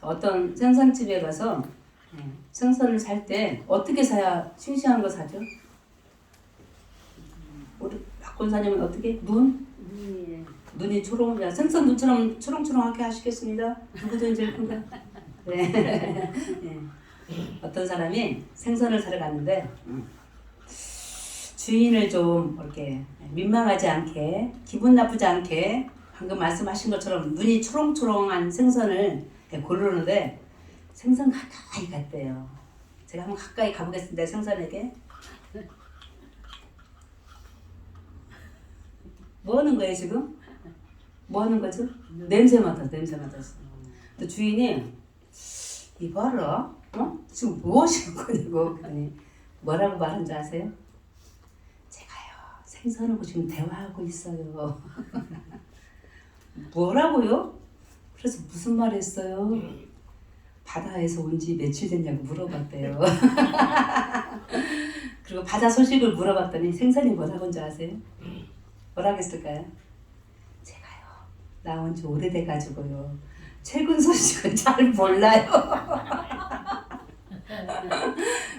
어떤 생선집에 가서 생선을 살 때 어떻게 사야 싱싱한 거 사죠? 우리 박권사님은 어떻게? 눈이 초롱, 생선 눈처럼 초롱초롱하게 하시겠습니다. 누구든 제일 큰가? 네. 네. 어떤 사람이 생선을 사러 갔는데 주인을 좀 이렇게 민망하지 않게, 기분 나쁘지 않게 방금 말씀하신 것처럼 눈이 초롱초롱한 생선을 고르는데 생선 가까이 갔대요. 제가 한번 가까이 가보겠습니다. 생선에게. 뭐 하는 거예요 지금? 뭐 하는 거죠? 냄새 맡았어. 또 주인이 이봐라, 지금 뭐 하시는 거냐고. 그랬더니 뭐라고 말한 줄 아세요? 제가요 생선하고 지금 대화하고 있어요. 뭐라고요? 그래서 무슨 말 했어요? 바다에서 온 지 며칠 됐냐고 물어봤대요. 그리고 바다 소식을 물어봤더니 생선이 뭐라고 한줄 아세요? 뭐라고 했을까요? 제가요 나온 지 오래돼가지고요 최근 소식은 잘 몰라요.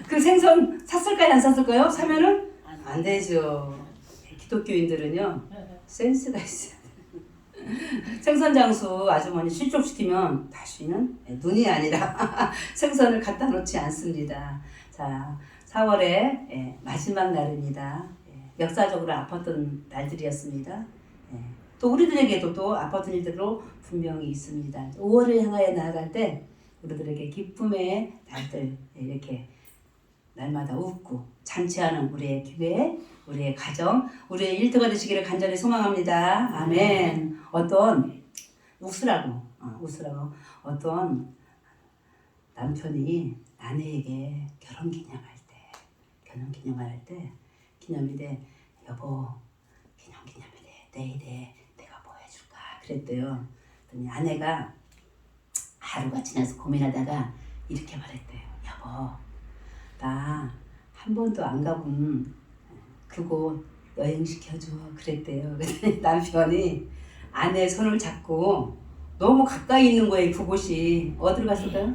그 생선 샀을까요 안 샀을까요? 사면은 안 되죠. 기독교인들은요 센스가 있어요. 생선 장수 아주머니 실족시키면 다시는 눈이 아니라 생선을 갖다 놓지 않습니다. 자, 4월의 마지막 날입니다. 역사적으로 아팠던 날들이었습니다. 또 우리들에게도 또 아팠던 일들로 분명히 있습니다. 5월을 향하여 나아갈 때 우리들에게 기쁨의 날들 이렇게 날마다 웃고 잔치하는 우리의 교회, 우리의 가정, 우리의 일터가 되시기를 간절히 소망합니다. 아멘. 어떤 웃으라고 어떤 남편이 아내에게 결혼기념할 때 기념일에 여보 기념일에 내일에 내가 뭐 해줄까 그랬대요. 그랬더니 아내가 하루가 지나서 고민하다가 이렇게 말했대요. 여보 나 한 번도 안 가본 그곳 여행시켜줘 그랬대요. 그랬더니 남편이 아내 손을 잡고 너무 가까이 있는 거예요. 그곳이 어디로 갔을까요?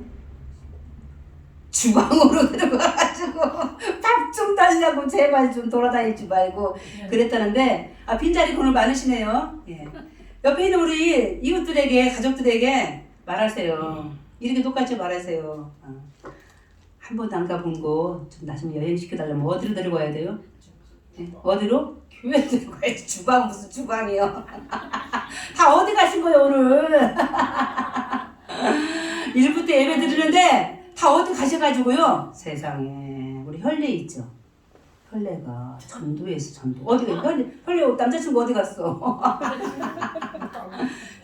주방으로 들어가가지고 밥 좀 달라고 제발 좀 돌아다니지 말고 그랬다는데 빈자리 오늘 많으시네요. 옆에 있는 우리 이웃들에게 가족들에게 말하세요. 이렇게 똑같이 말하세요. 한 번도 안 가본 곳 좀 나 좀 여행시켜달라면 어디로 데리고 가야 돼요? 어디로? 교회 데리고 가야지. 주방 무슨 주방이요. 다 어디 가신 거예요 오늘? 1부 때 예배 드리는데 다 어디 가셔가지고요. 세상에 우리 혈례 있죠. 혈례가 전도에 있어. 전도 어디가 혈례 남자친구 어디 갔어?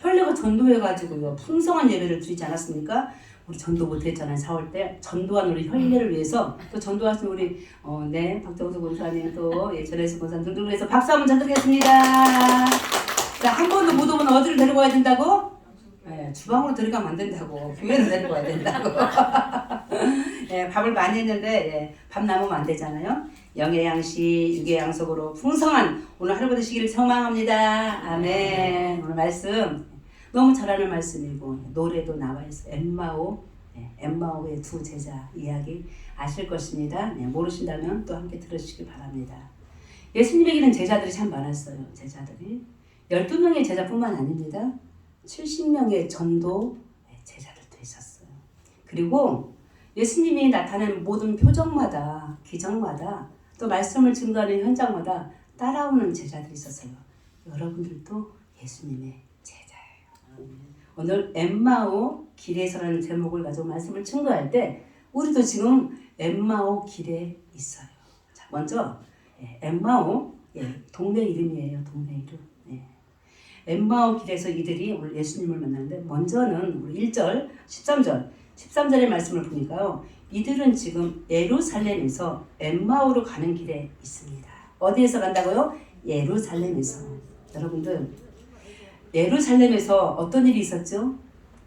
혈례가 전도해가지고요 풍성한 예배를 드리지 않았습니까? 우리 전도 못했잖아요. 4월 때 전도한 우리 혈례를 위해서 또 전도하신 우리 박정수 권사님 또 전혜수 권사님 등등을 위해서 박수 한번 쳐드리겠습니다. 자, 한 번도 못 오면 어디를 데리고 가야 된다고? 주방으로 데려가면 안 된다고. 교회를 데리고 가야 된다고. 밥을 많이 했는데 밥 남으면 안 되잖아요. 영의 양식, 육의 양식으로 풍성한 오늘 하루가 되시기를 소망합니다. 아멘. 오늘 말씀 너무 잘하는 말씀이고 노래도 나와 있어요. 엠마오의 두 제자 이야기 아실 것입니다. 모르신다면 또 함께 들으시기 바랍니다. 예수님에게는 제자들이 참 많았어요. 제자들이 12명의 제자뿐만 아닙니다. 70명의 전도 제자들도 있었어요. 그리고 예수님이 나타나는 모든 표정마다 기적마다 또 말씀을 증거하는 현장마다 따라오는 제자들이 있었어요. 여러분들도 예수님의 오늘 엠마오 길에서라는 제목을 가지고 말씀을 증거할 때 우리도 지금 엠마오 길에 있어요. 자, 먼저 엠마오 동네 이름이에요. 동네 이름. 엠마오 길에서 이들이 오늘 예수님을 만나는데 먼저는 우리 1절, 13절의 말씀을 보니까요. 이들은 지금 예루살렘에서 엠마오로 가는 길에 있습니다. 어디에서 간다고요? 예루살렘에서. 여러분들 예루살렘에서 어떤 일이 있었죠?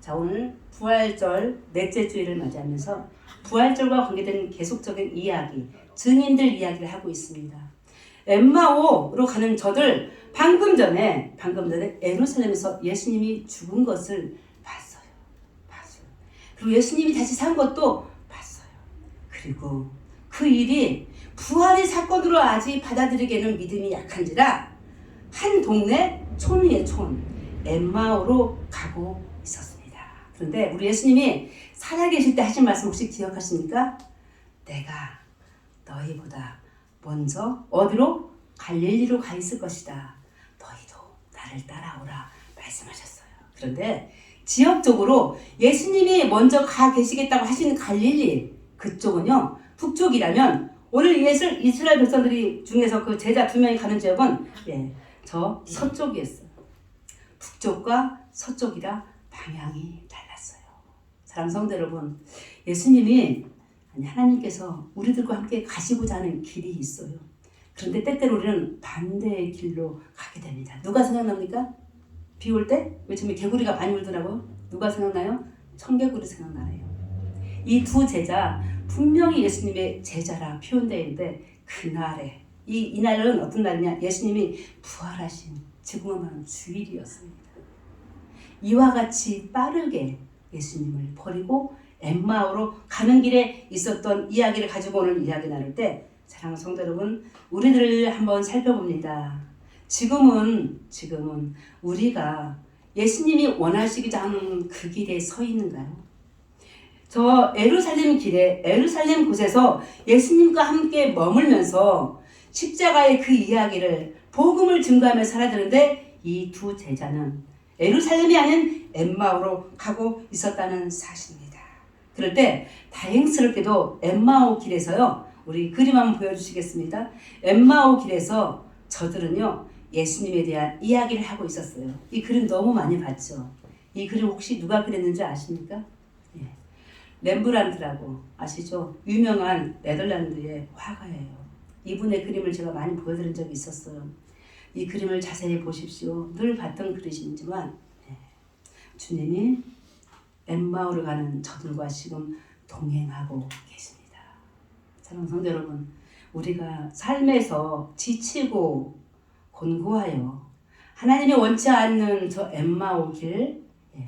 자, 오늘 부활절 넷째 주일을 맞이하면서 부활절과 관계된 계속적인 이야기, 증인들 이야기를 하고 있습니다. 엠마오로 가는 저들 방금 전에 예루살렘에서 예수님이 죽은 것을 봤어요. 그리고 예수님이 다시 산 것도 봤어요. 그리고 그 일이 부활의 사건으로 아직 받아들이기에는 믿음이 약한지라 한 동네 촌위의 촌 엠마오로 가고 있었습니다. 그런데 우리 예수님이 살아계실 때 하신 말씀 혹시 기억하십니까? 내가 너희보다 먼저 어디로? 갈릴리로 가 있을 것이다. 너희도 나를 따라오라 말씀하셨어요. 그런데 지역적으로 예수님이 먼저 가 계시겠다고 하신 갈릴리 그쪽은요, 북쪽이라면 오늘 이스라엘 백성들이 중에서 그 제자 2명이 가는 지역은 저 서쪽이었어요. 북쪽과 서쪽이라 방향이 달랐어요. 사랑하는 성도 여러분, 예수님이 하나님께서 우리들과 함께 가시고자 하는 길이 있어요. 그런데 때때로 우리는 반대의 길로 가게 됩니다. 누가 생각납니까? 비 올 때? 요즘에 개구리가 많이 울더라고요. 누가 생각나요? 청개구리 생각나네요. 이 두 제자 분명히 예수님의 제자라 표현되어 있는데 그날에 이날은 어떤 날이냐? 예수님이 부활하신 지금은 말하는 주일이었습니다. 이와 같이 빠르게 예수님을 버리고 엠마오로 가는 길에 있었던 이야기를 가지고 오늘 이야기 나눌 때 사랑하는 성도 여러분, 우리들을 한번 살펴봅니다. 지금은 우리가 예수님이 원하시고자 하는 그 길에 서 있는가요? 저 에루살렘 곳에서 예수님과 함께 머물면서 십자가의 그 이야기를 복음을 증거하며 살아야 되는데 이 두 제자는 에루살렘이 아닌 엠마오로 가고 있었다는 사실입니다. 그럴 때 다행스럽게도 엠마오 길에서요, 우리 그림 한번 보여주시겠습니다. 엠마오 길에서 저들은요 예수님에 대한 이야기를 하고 있었어요. 이 그림 너무 많이 봤죠. 이 그림 혹시 누가 그렸는지 아십니까? 렘브란트라고 아시죠? 유명한 네덜란드의 화가예요. 이분의 그림을 제가 많이 보여드린 적이 있었어요. 이 그림을 자세히 보십시오. 늘 봤던 그릇이지만 주님이 엠마오를 가는 저들과 지금 동행하고 계십니다. 사랑하는 성도 여러분, 우리가 삶에서 지치고 곤고하여 하나님이 원치 않는 저 엠마오 길,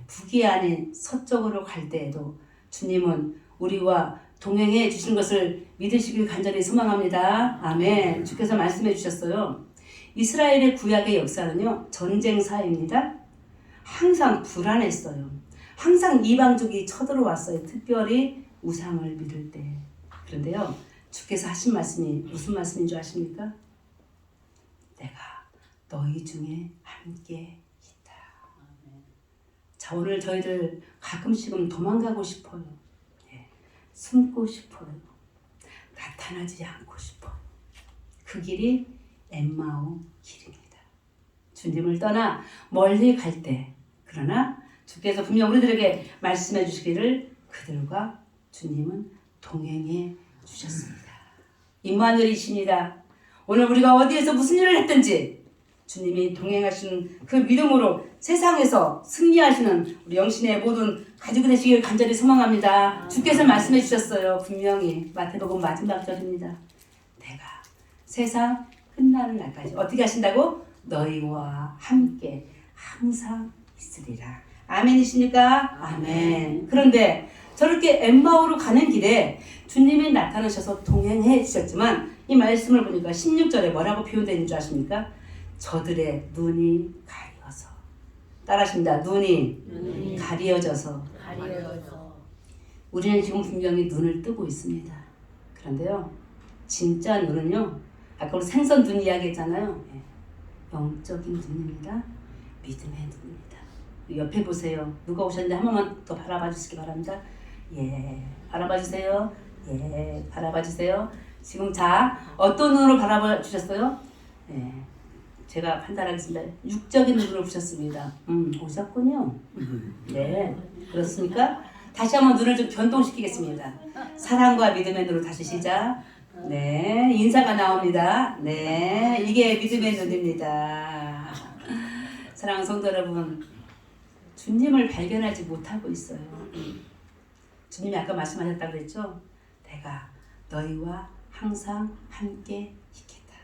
북이 아닌 서쪽으로 갈 때에도 주님은 우리와 동행해 주신 것을 믿으시길 간절히 소망합니다. 아멘. 주께서 말씀해 주셨어요. 이스라엘의 구약의 역사는요, 전쟁사입니다. 항상 불안했어요. 항상 이방족이 쳐들어왔어요. 특별히 우상을 믿을 때. 그런데요, 주께서 하신 말씀이 무슨 말씀인 줄 아십니까? 내가 너희 중에 함께 있다. 자, 오늘 저희들 가끔씩은 도망가고 싶어요. 숨고 싶어요. 나타나지 않고 싶어요. 그 길이 엠마오 길입니다. 주님을 떠나 멀리 갈 때, 그러나 주께서 분명 우리들에게 말씀해 주시기를 그들과 주님은 동행해 주셨습니다. 임마누엘이십니다. 오늘 우리가 어디에서 무슨 일을 했든지 주님이 동행하시는 그 믿음으로 세상에서 승리하시는 우리 영신의 모든 가지고 되시길 간절히 소망합니다. 주께서 말씀해 주셨어요. 분명히 마태복음 마지막 절입니다. 내가 세상 끝나는 날까지 어떻게 하신다고? 너희와 함께 항상 있으리라. 아멘이십니까? 아멘. 그런데 저렇게 엠마오로 가는 길에 주님이 나타나셔서 동행해 주셨지만 이 말씀을 보니까 16절에 뭐라고 표현되는 줄 아십니까? 저들의 눈이 가려서. 따라하십니다. 눈이 가려져서. 우리는 지금 분명히 눈을 뜨고 있습니다. 그런데요, 진짜 눈은요, 아까 우리 생선 눈 이야기 했잖아요. 영적인 눈입니다. 믿음의 눈입니다. 옆에 보세요. 누가 오셨는데 한 번만 더 바라봐 주시기 바랍니다. 바라봐 주세요. 바라봐 주세요. 지금 자, 어떤 눈으로 바라봐 주셨어요? 제가 판단하겠습니다. 육적인 눈으로 보셨습니다. 오셨군요. 네, 그렇습니까? 다시 한번 눈을 좀 변동시키겠습니다. 사랑과 믿음의 눈으로 다시 시작. 네, 인사가 나옵니다. 네, 이게 믿음의 눈입니다. 사랑하는 성도 여러분, 주님을 발견하지 못하고 있어요. 주님이 아까 말씀하셨다고 그랬죠? 내가 너희와 항상 함께 있겠다.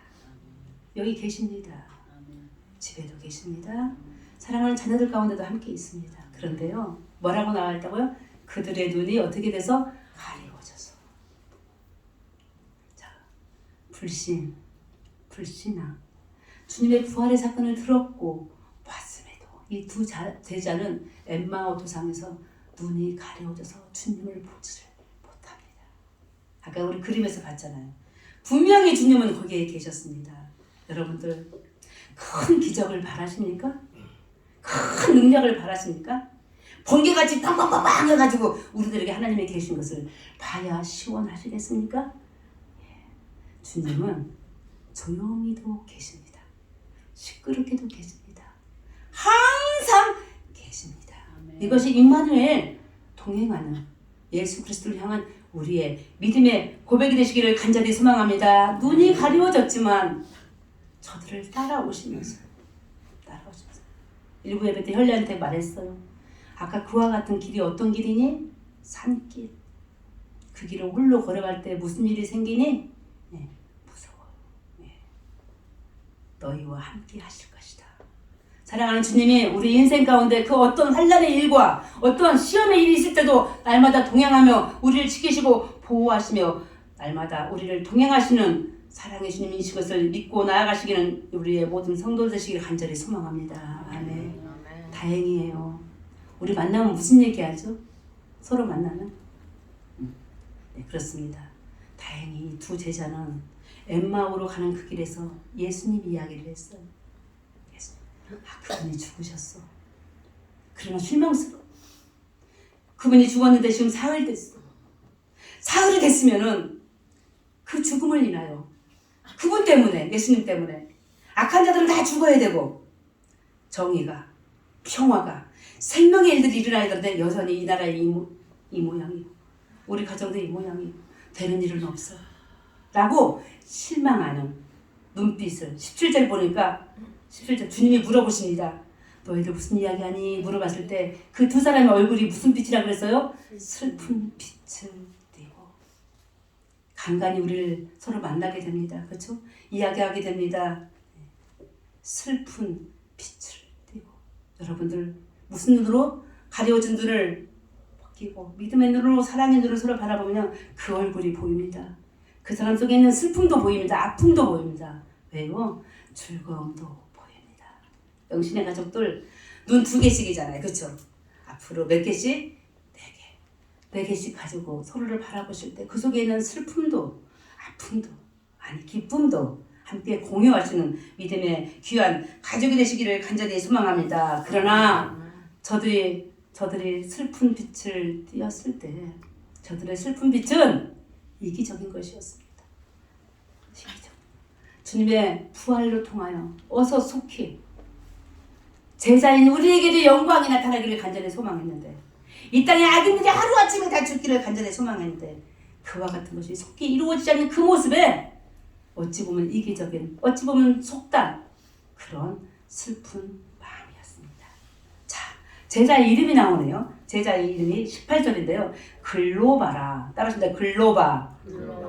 여기 계십니다. 집에도 계십니다. 사랑하는 자녀들 가운데도 함께 있습니다. 그런데요, 뭐라고 나와 있다고요? 그들의 눈이 어떻게 돼서 가리워져서. 자, 불신앙. 주님의 부활의 사건을 들었고 봤음에도 이 두 제자는 엠마오 도상에서 눈이 가려워져서 주님을 보지를 못합니다. 아까 우리 그림에서 봤잖아요. 분명히 주님은 거기에 계셨습니다. 여러분들 큰 기적을 바라십니까? 큰 능력을 바라십니까? 번개같이 빵빵빵빵 해가지고 우리들에게 하나님이 계신 것을 봐야 시원하시겠습니까? 주님은 조용히도 계십니다. 시끄럽게도 계십니다. 항상 계십니다. 아멘. 이것이 임마누엘, 동행하는 예수 그리스도를 향한 우리의 믿음의 고백이 되시기를 간절히 소망합니다. 눈이 가리워졌지만 저들을 따라오시면서 일부 예배 때 혈리한테 말했어요. 아까 그와 같은 길이 어떤 길이니? 산길. 그 길을 홀로 걸어갈 때 무슨 일이 생기니? 무서워. 너희와 함께 하실 것이다. 사랑하는 주님이 우리 인생 가운데 그 어떤 환난의 일과 어떤 시험의 일이 있을 때도 날마다 동행하며 우리를 지키시고 보호하시며 날마다 우리를 동행하시는 사랑의 주님이신 것을 믿고 나아가시기는 우리의 모든 성도 되시기를 간절히 소망합니다. 아멘. 다행이에요. 우리 만나면 무슨 얘기하죠? 서로 만나면? 네, 그렇습니다. 다행히 두 제자는 엠마오로 가는 그 길에서 예수님 이야기를 했어요. 그분이 죽으셨어. 그러나 실망스러워. 그분이 죽었는데 지금 사흘 됐어. 사흘이 됐으면은 그 죽음을 인하여 그분 때문에, 예수님 때문에 악한 자들은 다 죽어야 되고 정의가, 평화가, 생명의 일들이 일어나야 되는데 여전히 이 나라의 이 모양이요. 우리 가정도 이 모양이요. 되는 일은 없어. 라고 실망하는 눈빛을 17절 보니까 17절 주님이 물어보십니다. 너희들 무슨 이야기하니? 물어봤을 때 그 두 사람의 얼굴이 무슨 빛이라 그랬어요? 슬픈 빛을 띠고 간간히 우리를 서로 만나게 됩니다. 그렇죠? 이야기하게 됩니다. 슬픈 빛을 띠고 여러분들 무슨 눈으로? 가려워진 눈을 벗기고 믿음의 눈으로 사랑의 눈으로 서로 바라보면 그 얼굴이 보입니다. 그 사람 속에 있는 슬픔도 보입니다. 아픔도 보입니다. 왜요? 즐거움도 보입니다. 영신의 가족들 눈 2개씩이잖아요. 그렇죠? 앞으로 몇 개씩? 4개. 4개씩 가지고 서로를 바라보실 때 그 속에 있는 슬픔도 아픔도 아니 기쁨도 함께 공유하시는 믿음의 귀한 가족이 되시기를 간절히 소망합니다. 그러나 저들이 슬픈 빛을 띄었을 때 저들의 슬픈 빛은 이기적인 것이었습니다. 이기적. 주님의 부활로 통하여 어서 속히 제자인 우리에게도 영광이 나타나기를 간절히 소망했는데 이 땅의 악인들이 하루아침에 다 죽기를 간절히 소망했는데 그와 같은 것이 속히 이루어지지 않는 그 모습에 어찌 보면 이기적인, 어찌 보면 속단 그런 슬픈 마음이었습니다. 자, 제자의 이름이 나오네요. 제자의 이름이 18절인데요. 글로바라. 따라하십니다. 글로바.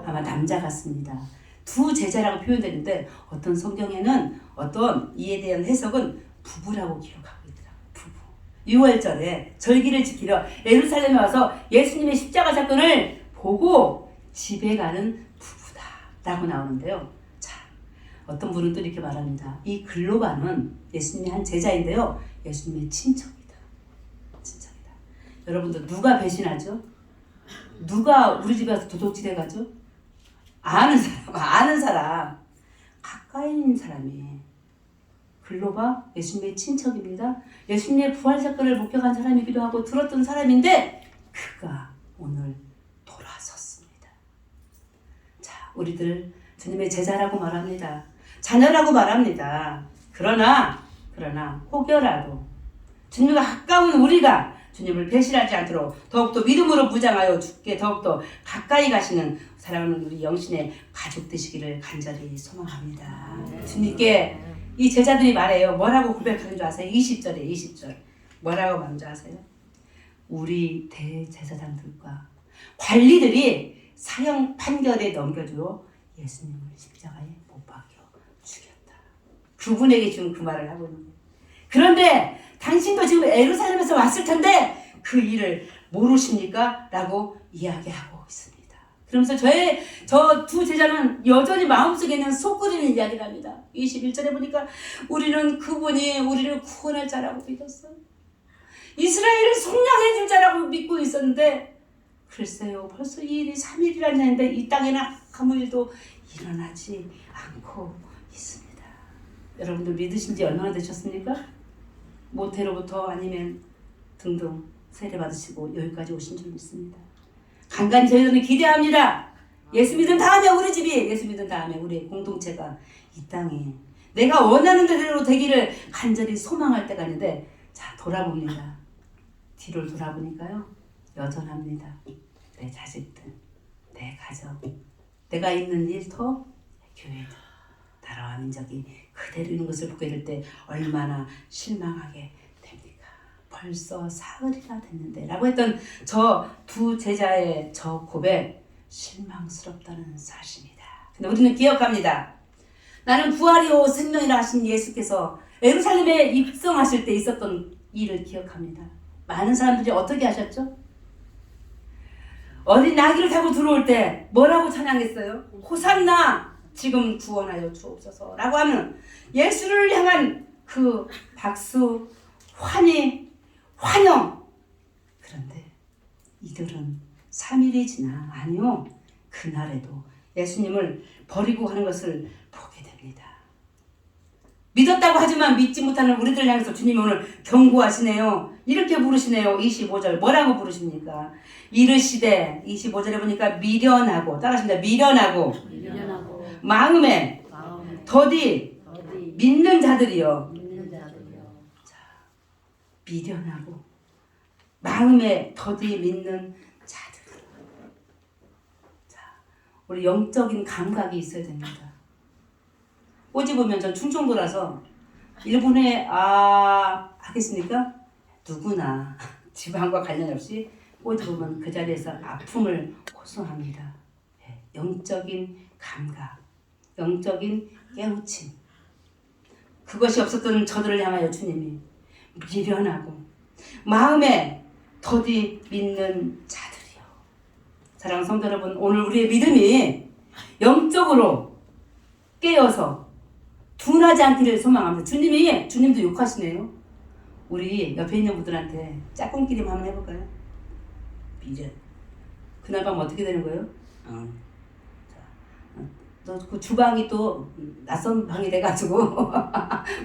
아마 남자 같습니다. 두 제자라고 표현되는데 어떤 성경에는 어떤 이에 대한 해석은 부부라고 기록하고 있더라고요. 부부. 6월절에 절기를 지키러 예루살렘에 와서 예수님의 십자가 사건을 보고 집에 가는 부부다 라고 나오는데요. 자, 어떤 분은 또 이렇게 말합니다. 이 글로바는 예수님의 한 제자인데요. 예수님의 친척이다. 친척이다. 여러분들 누가 배신하죠? 누가 우리 집에 와서 도둑질해 가죠? 아는 사람. 가까이 있는 사람이. 글로바 예수님의 친척입니다. 예수님의 부활 사건을 목격한 사람이기도 하고 들었던 사람인데 그가 오늘 돌아섰습니다. 자, 우리들 주님의 제자라고 말합니다. 자녀라고 말합니다. 그러나 혹여라도 주님과 가까운 우리가 주님을 배신하지 않도록 더욱더 믿음으로 무장하여 주께 더욱더 가까이 가시는 사랑하는 우리 영신의 가족 되시기를 간절히 소망합니다. 주님께 이 제자들이 말해요. 뭐라고 고백하는 줄 아세요? 20절에 20절. 뭐라고 말하는 줄 아세요? 우리 대제사장들과 관리들이 사형 판결에 넘겨주어 예수님을 십자가에 못 박여 죽였다. 그분에게 지금 그 말을 하고 있는 거예요. 그런데 당신도 지금 예루살렘에서 왔을 텐데 그 일을 모르십니까? 라고 이야기하고 있습니다. 그러면서 저 두 제자는 여전히 마음속에 있는 속 끓이는 이야기를 합니다. 21절에 보니까 우리는 그분이 우리를 구원할 자라고 믿었어요. 이스라엘을 속량해 줄 자라고 믿고 있었는데 글쎄요, 벌써 이 일이 3일이라는 했는데 이 땅에는 아무 일도 일어나지 않고 있습니다. 여러분들 믿으신 지 얼마나 되셨습니까? 모태로부터 아니면 등등 세례받으시고 여기까지 오신 줄 믿습니다. 간간히 저희들은 기대합니다. 예수 믿은 다음에 우리 집이, 예수 믿은 다음에 우리 공동체가 이 땅에 내가 원하는 대로 되기를 간절히 소망할 때가 있는데, 자, 돌아봅니다. 뒤를 돌아보니까요, 여전합니다. 내 자식들, 내 가정, 내가 있는 일터, 교회도, 나라와 민족이 그대로 있는 것을 보게 될 때 얼마나 실망하게 됩니까? 벌써 사흘이나 됐는데 라고 했던 저 두 제자의 저 고백, 실망스럽다는 사실입니다. 근데 우리는 기억합니다. 나는 부활이요 생명이라 하신 예수께서 예루살렘에 입성하실 때 있었던 일을 기억합니다. 많은 사람들이 어떻게 하셨죠? 어린 나귀를 타고 들어올 때 뭐라고 찬양했어요? 호산나 지금 구원하여 주옵소서 라고 하는 예수를 향한 그 박수, 환희, 환영. 그런데 이들은 3일이 지나, 아니요, 그날에도 예수님을 버리고 하는 것을 보게 됩니다. 믿었다고 하지만 믿지 못하는 우리들 향해서 주님이 오늘 경고하시네요. 이렇게 부르시네요. 25절 뭐라고 부르십니까? 이르시되, 25절에 보니까 미련하고, 따라하십니다. 미련하고 마음에 더디 믿는 자들이요. 자, 미련하고 마음에 더디 믿는 자들. 자, 우리 영적인 감각이 있어야 됩니다. 꼬집으면 전 충청도라서 일본에 하겠습니까? 누구나 지방과 관련 없이 꼬집으면 그 자리에서 아픔을 호소합니다. 영적인 감각, 영적인 깨우침. 그것이 없었던 저들을 향하여 주님이 미련하고 마음에 더디 믿는 자들이요. 사랑하는 성도 여러분, 오늘 우리의 믿음이 영적으로 깨어서 둔하지 않기를 소망합니다. 주님도 욕하시네요. 우리 옆에 있는 분들한테 짝꿍끼리 한번 해볼까요? 미련. 그날 밤 어떻게 되는 거예요? 너 그 주방이 또 낯선 방이 돼가지고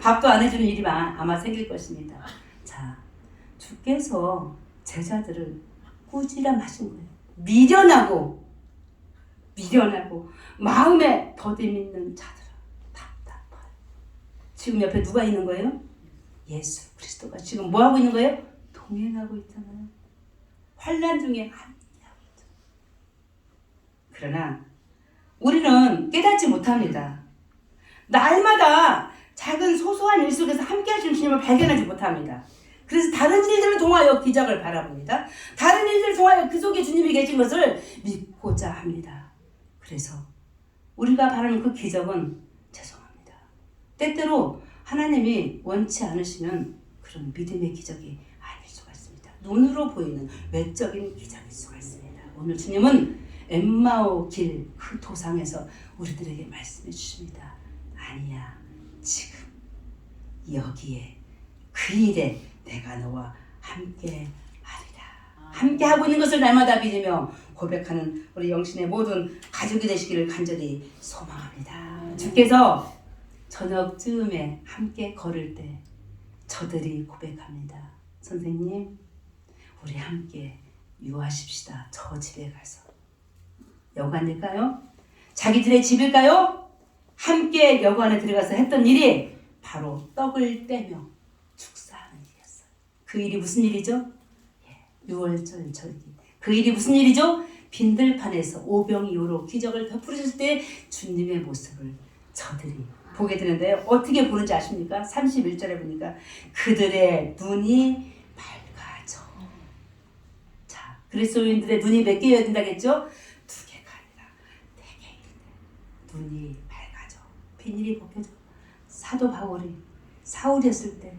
밥도 안 해주는 일이 아마 생길 것입니다. 자, 주께서 제자들을 꾸지람하신 거예요. 미련하고 마음에 더디 믿는 자들아, 답답하여. 지금 옆에 누가 있는 거예요? 예수 그리스도가 지금 뭐 하고 있는 거예요? 동행하고 있잖아요. 환난 중에 함께하고 있잖아요. 그러나 우리는 깨닫지 못합니다. 날마다 작은 소소한 일 속에서 함께 하시는 주님을 발견하지 못합니다. 그래서 다른 일들을 통하여 기적을 바라봅니다. 다른 일들을 통하여 그 속에 주님이 계신 것을 믿고자 합니다. 그래서 우리가 바라는 그 기적은 죄송합니다. 때때로 하나님이 원치 않으시는 그런 믿음의 기적이 아닐 수가 있습니다. 눈으로 보이는 외적인 기적일 수가 있습니다. 오늘 주님은 엠마오 길 그 도상에서 우리들에게 말씀해 주십니다. 아니야, 지금 여기에 그 일에 내가 너와 함께 하리라. 함께 하고 있는 것을 날마다 믿으며 고백하는 우리 영신의 모든 가족이 되시기를 간절히 소망합니다. 주께서 저녁쯤에 함께 걸을 때 저들이 고백합니다. 선생님, 우리 함께 유하십시다. 저 집에 가서. 여관일까요? 자기들의 집일까요? 함께 여관에 들어가서 했던 일이 바로 떡을 떼며 축사하는 일이었어요. 그 일이 무슨 일이죠? 유월절 절기. 그 일이 무슨 일이죠? 빈들판에서 오병이어로 기적을 베풀으셨을 때 주님의 모습을 저들이 보게 되는데요. 어떻게 보는지 아십니까? 31절에 보니까 그들의 눈이 밝아져. 자, 그리스도인들의 눈이 몇 개여야 된다겠죠? 눈이 밝아져. 비닐이 벗겨져. 사도 바울이 사울이었을 때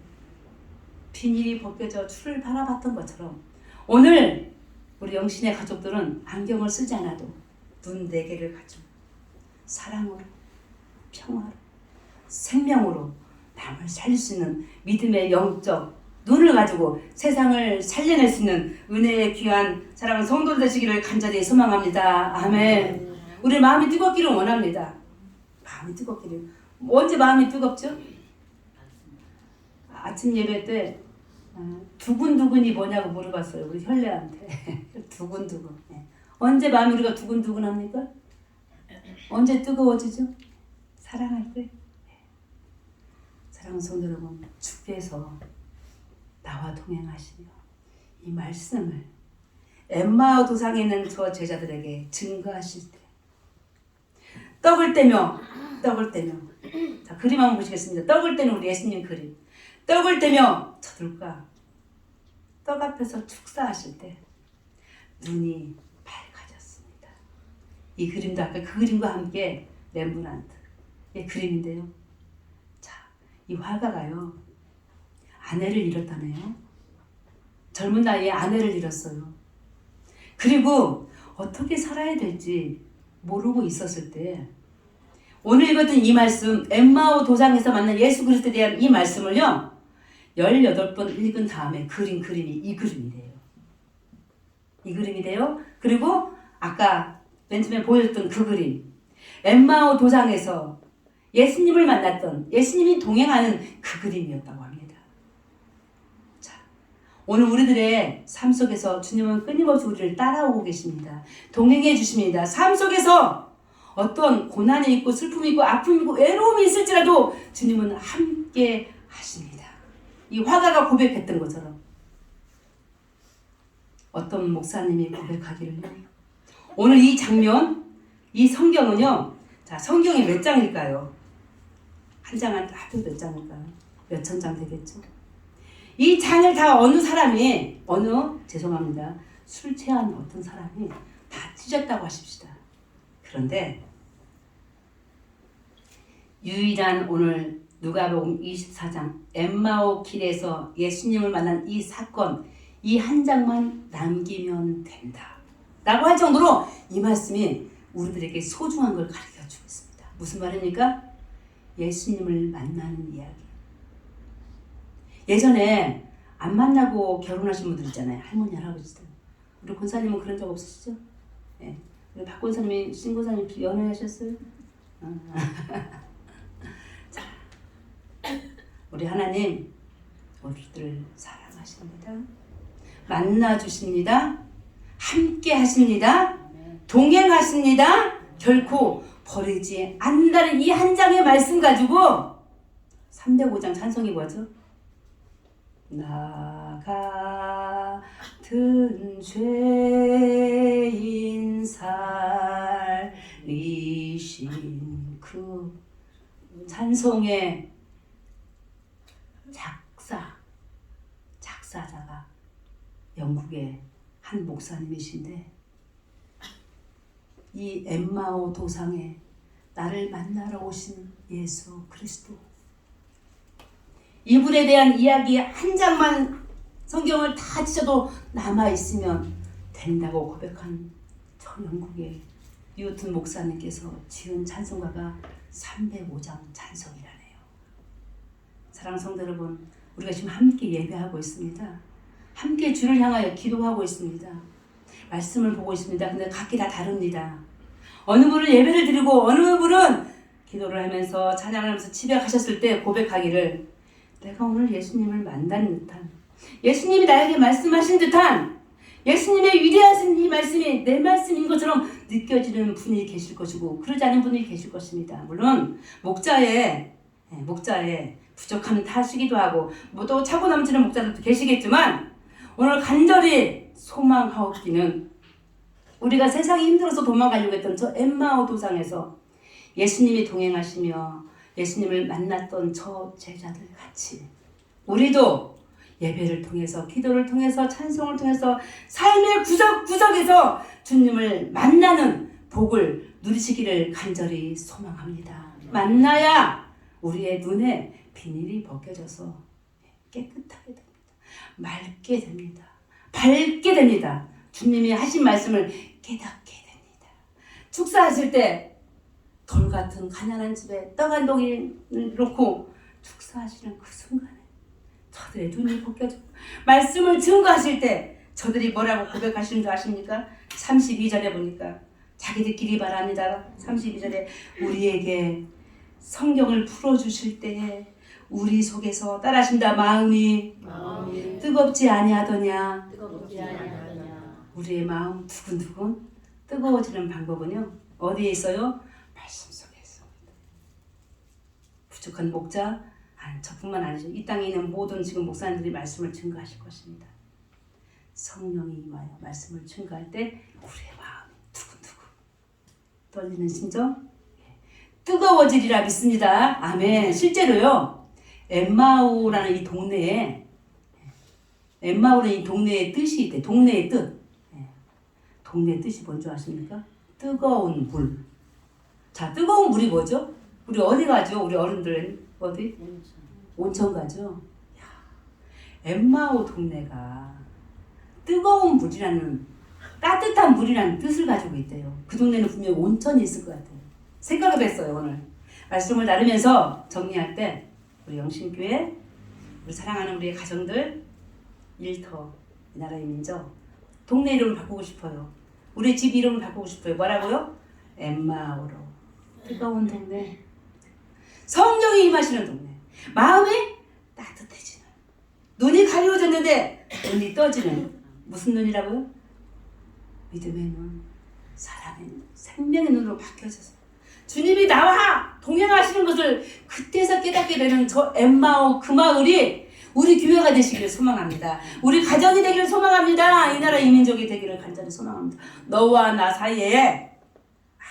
비닐이 벗겨져 주를 바라봤던 것처럼 오늘 우리 영신의 가족들은 안경을 쓰지 않아도 눈 4개를 가지고 사랑으로, 평화로, 생명으로 남을 살릴 수 있는 믿음의 영적 눈을 가지고 세상을 살려낼 수 있는 은혜의 귀한 사랑하는 성도 되시기를 간절히 소망합니다. 아멘. 우리 마음이 뜨겁기를 원합니다. 마음이 뜨겁기를. 언제 마음이 뜨겁죠? 아침 예배 때 두근두근이 뭐냐고 물어봤어요. 우리 혈례한테. 두근두근. 언제 마음이 우리가 두근두근합니까? 언제 뜨거워지죠? 사랑할 때. 사랑하는 성도 여러분, 주께서 나와 동행하시며 이 말씀을 엠마오 도상에 있는 저 제자들에게 증거하실 때 떡을 떼며 자, 그림 한번 보시겠습니다. 떡을 떼는 우리 예수님 그림. 떡을 떼며 저들과 떡 앞에서 축사하실 때 눈이 밝아졌습니다. 이 그림도 아까 그 그림과 함께 렘브란트의 그림인데요. 자, 이 화가가요 아내를 잃었다네요. 젊은 나이에 아내를 잃었어요. 그리고 어떻게 살아야 될지 모르고 있었을 때 오늘 읽었던 이 말씀 엠마오 도상에서 만난 예수 그리스도에 대한 이 말씀을요 18번 읽은 다음에 그린 그림이 이 그림이래요. 이 그림이래요. 그리고 아까 맨 처음에 보여줬던 그 그림 엠마오 도상에서 예수님을 만났던 예수님이 동행하는 그 그림이었다고 합니다. 자, 오늘 우리들의 삶 속에서 주님은 끊임없이 우리를 따라오고 계십니다. 동행해 주십니다. 삶 속에서 어떤 고난이 있고 슬픔이 있고 아픔이 있고 외로움이 있을지라도 주님은 함께 하십니다. 이 화가가 고백했던 것처럼 어떤 목사님이 고백하기를요. 오늘 이 장면, 이 성경은요. 자, 성경이 몇 장일까요? 한 장은 합해서 몇 장일까요? 몇 천 장 되겠죠. 이 장을 다 죄송합니다. 술 취한 어떤 사람이 다 찢었다고 하십시다. 그런데 유일한 오늘 누가복음 24장 엠마오 길에서 예수님을 만난 이 사건 이 한 장만 남기면 된다 라고 할 정도로 이 말씀이 우리들에게 소중한 걸 가르쳐주고 있습니다. 무슨 말입니까? 예수님을 만나는 이야기. 예전에 안 만나고 결혼하신 분들 있잖아요. 할머니 할아버지들. 우리 권사님은 그런 적 없으시죠? 네. 우리 박 권사님이 신고사님 연애하셨어요? 자, 우리 하나님 우리들을 사랑하십니다. 만나주십니다. 함께 하십니다. 동행하십니다. 결코 버리지 않는다는 이 한 장의 말씀 가지고 305장 찬송이 뭐죠? 나 같은 죄인 살리신 그 찬송의 작사자가 영국의 한 목사님이신데 이 엠마오 도상에 나를 만나러 오신 예수 그리스도 이분에 대한 이야기 한 장만 성경을 다 찢어도 남아있으면 된다고 고백한 저 영국의 뉴턴 목사님께서 지은 찬송가가 305장 찬송이라네요. 사랑하는 성도 여러분, 우리가 지금 함께 예배하고 있습니다. 함께 주를 향하여 기도하고 있습니다. 말씀을 보고 있습니다. 근데 각기 다 다릅니다. 어느 분은 예배를 드리고 어느 분은 기도를 하면서 찬양을 하면서 집에 가셨을 때 고백하기를 내가 오늘 예수님을 만난 듯한 예수님이 나에게 말씀하신 듯한 예수님의 위대하신 이 말씀이 내 말씀인 것처럼 느껴지는 분이 계실 것이고 그러지 않은 분이 계실 것입니다. 물론 목자의 부족함 탓이기도 하고 뭐 또 차고 넘치는 목자들도 계시겠지만 오늘 간절히 소망하옵기는 우리가 세상이 힘들어서 도망가려고 했던 저 엠마오 도상에서 예수님이 동행하시며 예수님을 만났던 저 제자들 같이 우리도 예배를 통해서 기도를 통해서 찬송을 통해서 삶의 구석구석에서 주님을 만나는 복을 누리시기를 간절히 소망합니다. 만나야 우리의 눈에 비닐이 벗겨져서 깨끗하게 됩니다. 맑게 됩니다. 밝게 됩니다. 주님이 하신 말씀을 깨닫게 됩니다. 축사하실 때 돌 같은 가난한 집에 떡 한 덩이를 놓고 축사하시는 그 순간에 저들의 눈이 벗겨지고 말씀을 증거하실 때 저들이 뭐라고 고백하시는 줄 아십니까? 32절에 보니까 자기들끼리 말합니다. 32절에 우리에게 성경을 풀어주실 때에 우리 속에서 따라하신다 마음이 뜨겁지 아니하더냐. 우리의 마음 두근두근 뜨거워지는 방법은요 어디에 있어요? 말씀 속에 있습니다. 부족한 목자 저뿐만 아니죠. 이 땅에 있는 모든 지금 목사님들이 말씀을 증거하실 것입니다. 성령이 임하여 말씀을 증거할 때 우리의 마음이 두근두근 떨리는 심정 뜨거워지리라 믿습니다. 아멘. 실제로요 엠마오라는 이 동네에 엠마오라는 이 동네의 뜻이 있대. 동네의 뜻. 동네의 뜻이 뭔지 아십니까? 뜨거운 물. 자, 뜨거운 물이 뭐죠? 우리 어디 가죠? 우리 어른들 어디? 온천 가죠. 야, 엠마오 동네가 뜨거운 물이라는 따뜻한 물이라는 뜻을 가지고 있대요. 그 동네는 분명히 온천이 있을 것 같아요. 생각을 했어요. 오늘 말씀을 나누면서 정리할 때 우리 영신교회 우리 사랑하는 우리의 가정들 일터 이 나라의 민족 동네 이름을 바꾸고 싶어요. 우리 집 이름을 바꾸고 싶어요. 뭐라고요? 엠마오로 뜨거운 동네 성령이 임하시는 동네 마음이 따뜻해지는 눈이 가려워졌는데 눈이 떠지는 무슨 눈이라고요? 믿음의 눈, 사랑의 눈, 생명의 눈으로 바뀌어져서 주님이 나와 동행하시는 것을 그때서 깨닫게 되는 저 엠마오 그 마을이 우리 교회가 되시기를 소망합니다. 우리 가정이 되기를 소망합니다. 이 나라 이민족이 되기를 간절히 소망합니다. 너와 나 사이에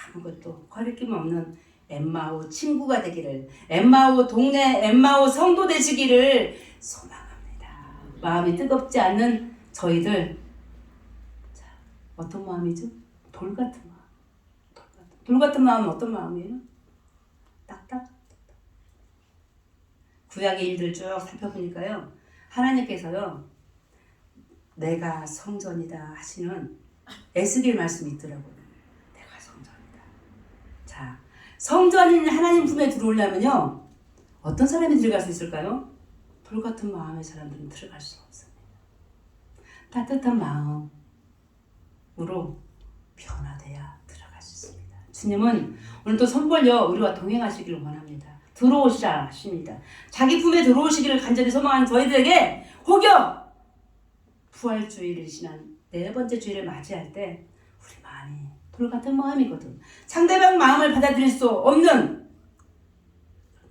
아무것도 거리낌 없는 엠마오 친구가 되기를 엠마오 동네 엠마오 성도 되시기를 소망합니다. 마음이 뜨겁지 않는 저희들 자, 어떤 마음이죠? 돌 같은 마음. 돌 같은 마음은 어떤 마음이에요? 딱딱. 구약의 일들 쭉 살펴보니까요. 하나님께서요. 내가 성전이다 하시는 에스겔 말씀이 있더라고요. 내가 성전이다. 자, 성전인 하나님 품에 들어오려면요. 어떤 사람이 들어갈 수 있을까요? 돌 같은 마음의 사람들은 들어갈 수 없습니다. 따뜻한 마음으로 변화돼야 들어갈 수 있습니다. 주님은 오늘 또 선벌려 우리와 동행하시기를 원합니다. 들어오시라 하십니다. 자기 품에 들어오시기를 간절히 소망하는 저희들에게 혹여 부활주의를 지난 네 번째 주일을 맞이할 때 우리 마음이 돌 같은 마음이거든. 상대방 마음을 받아들일 수 없는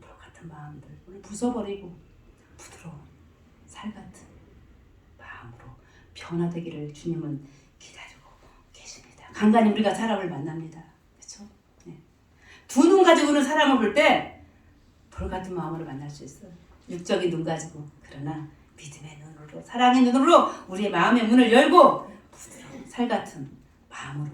돌 같은 마음들 오늘 부숴버리고 부드러운 살 같은 마음으로 변화되기를 주님은 기다리고 계십니다. 간간히 우리가 사람을 만납니다. 그렇죠? 네. 두 눈 가지고는 사람을 볼 때 돌 같은 마음으로 만날 수 있어요. 육적인 눈 가지고 그러나 믿음의 눈으로 사랑의 눈으로 우리의 마음의 문을 열고 부드러운 살 같은 마음으로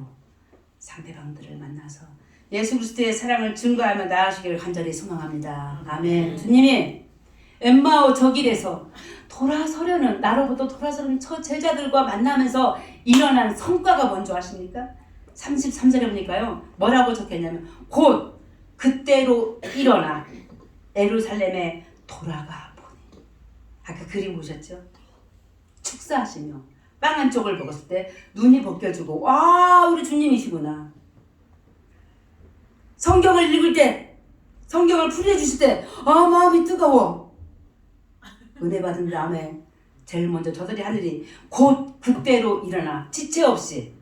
상대방들을 만나서 예수 그리스도의 사랑을 증거하며 나아가시기를 간절히 소망합니다. 아멘. 주님이 엠마오 저 길에서 돌아서려는 나로부터 돌아서는 저 제자들과 만나면서 일어난 성과가 뭔지 아십니까? 33절에 보니까요. 뭐라고 적혀있냐면 곧 그때로 일어나 예루살렘에 돌아가 보니 아까 그림 보셨죠? 축사하시며 빵 한 쪽을 먹었을 때 눈이 벗겨지고 와 우리 주님이시구나. 성경을 읽을 때 성경을 풀이해 주실 때 마음이 뜨거워. 은혜 받은 다음에 제일 먼저 저들이 할 일이 곧 그때로 일어나 지체 없이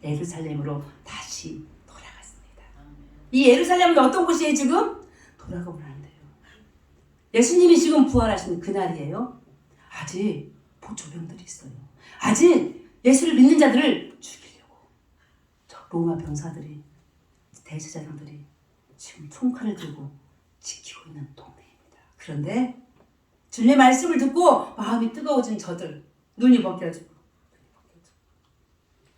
예루살렘으로 다시 돌아갔습니다. 이 예루살렘은 어떤 곳이에요 지금? 돌아가보라는데요. 예수님이 지금 부활하신 그날이에요. 아직 보초병들이 있어요. 아직 예수를 믿는 자들을 죽이려고 저 로마 병사들이 대제사장들이 지금 총칼을 들고 지키고 있는 동네입니다. 그런데 주님의 말씀을 듣고 마음이 뜨거워진 저들 눈이 벗겨지고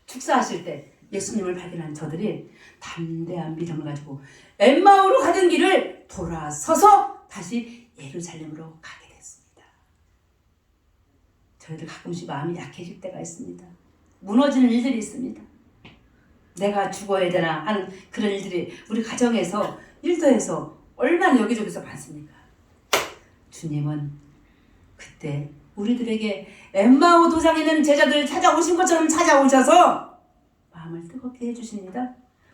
축사하실 때 예수님을 발견한 저들이 담대한 믿음을 가지고 엠마오로 가던 길을 돌아서서 다시 예루살렘으로 가게 됐습니다. 저희들 가끔씩 마음이 약해질 때가 있습니다. 무너지는 일들이 있습니다. 내가 죽어야 되나 하는 그런 일들이 우리 가정에서 일터에서 얼마나 여기저기서 많습니까? 주님은 그때 우리들에게 엠마오 도상에 있는 제자들 찾아오신 것처럼 찾아오셔서 마음을 뜨겁게 해주십니다.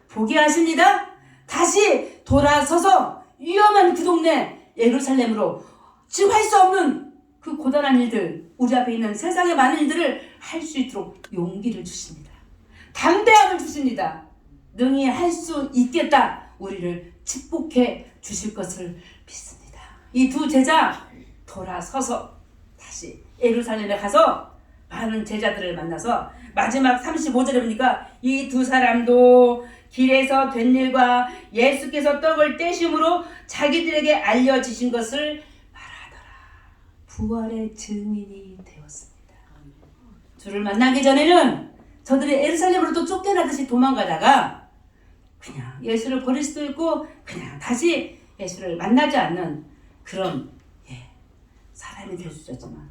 보게 하십니다. 다시 돌아서서 위험한 그 동네 예루살렘으로 지금 할 수 없는 그 고단한 일들, 우리 앞에 있는 세상의 많은 일들을 할 수 있도록 용기를 주십니다. 담대함을 주십니다. 능히 할 수 있겠다. 우리를 축복해 주실 것을 믿습니다. 이 두 제자 돌아서서 다시 예루살렘에 가서 많은 제자들을 만나서 마지막 35절에 보니까 이 두 사람도 길에서 된 일과 예수께서 떡을 떼심으로 자기들에게 알려지신 것을 말하더라. 부활의 증인이 되었습니다. 주를 만나기 전에는 저들이 예루살렘으로 또 쫓겨나듯이 도망가다가 그냥 예수를 버릴 수도 있고 그냥 다시 예수를 만나지 않는 그런 사람이 될 수 있었지만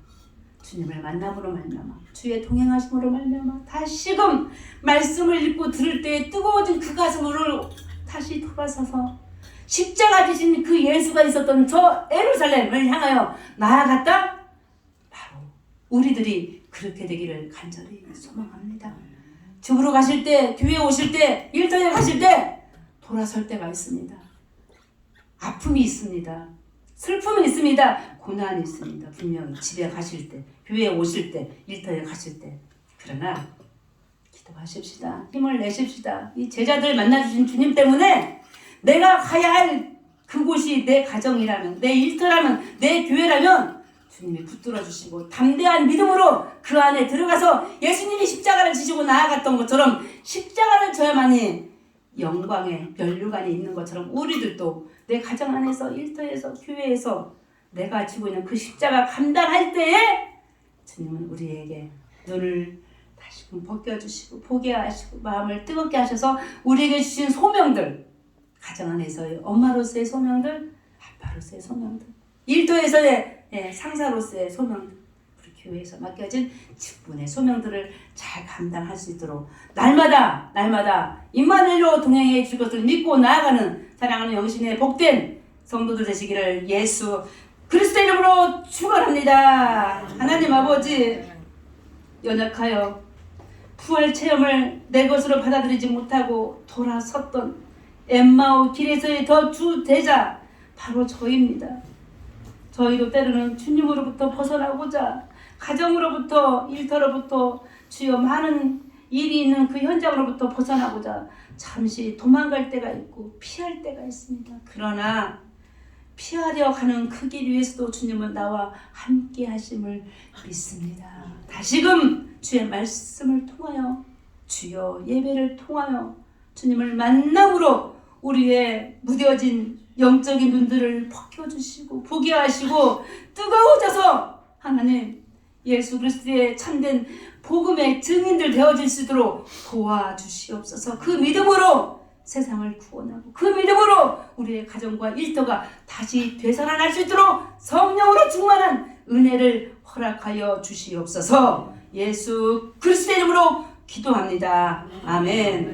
주님을 만남으로 말미암아 주의 동행하심으로 말미암아 다시금 말씀을 읽고 들을 때 뜨거워진 그 가슴으로 다시 돌아서서 십자가 지신 그 예수가 있었던 저 예루살렘을 향하여 나아갔다. 바로 우리들이 그렇게 되기를 간절히 소망합니다. 집으로 가실 때, 교회에 오실 때, 일터에 가실 때 돌아설 때가 있습니다. 아픔이 있습니다. 슬픔이 있습니다. 고난이 있습니다. 분명히 집에 가실 때, 교회에 오실 때, 일터에 가실 때. 그러나 기도하십시다. 힘을 내십시다. 이 제자들 만나주신 주님 때문에 내가 가야 할 그곳이 내 가정이라면, 내 일터라면, 내 교회라면 주님이 붙들어 주시고 담대한 믿음으로 그 안에 들어가서 예수님이 십자가를 지시고 나아갔던 것처럼 십자가를 져야만이 영광의 면류관이 있는 것처럼 우리들도 내 가정 안에서 일터에서 교회에서 내가 지고 있는 그 십자가 감당할 때에 주님은 우리에게 눈을 다시금 벗겨주시고 보게 하시고 마음을 뜨겁게 하셔서 우리에게 주신 소명들, 가정 안에서의 엄마로서의 소명들, 아빠로서의 소명들, 일터에서의 상사로서의 소명들, 우리 교회에서 맡겨진 직분의 소명들을 잘 감당할 수 있도록 날마다 임마누엘로 동행해 줄 것을 믿고 나아가는 사랑하는 영신의 복된 성도들 되시기를 예수 그리스도 이름으로 축원합니다. 하나님 아버지, 연약하여 부활 체험을 내 것으로 받아들이지 못하고 돌아섰던 엠마오 길에서의 더 주 대자 바로 저희입니다. 저희도 때로는 주님으로부터 벗어나고자 가정으로부터 일터로부터 주여 많은 일이 있는 그 현장으로부터 벗어나고자 잠시 도망갈 때가 있고 피할 때가 있습니다. 그러나 피하려 가는 그 길 위에서도 주님은 나와 함께 하심을 믿습니다. 다시금 주의 말씀을 통하여 주여 예배를 통하여 주님을 만남으로 우리의 무뎌진 영적인 눈들을 벗겨주시고 보게 하시고 뜨거워져서 하나님 예수 그리스도의 참된 복음의 증인들 되어질 수 있도록 도와주시옵소서. 그 믿음으로 세상을 구원하고 그 믿음으로 우리의 가정과 일터가 다시 되살아날 수 있도록 성령으로 충만한 은혜를 허락하여 주시옵소서. 예수 그리스도의 이름으로 기도합니다. 아멘.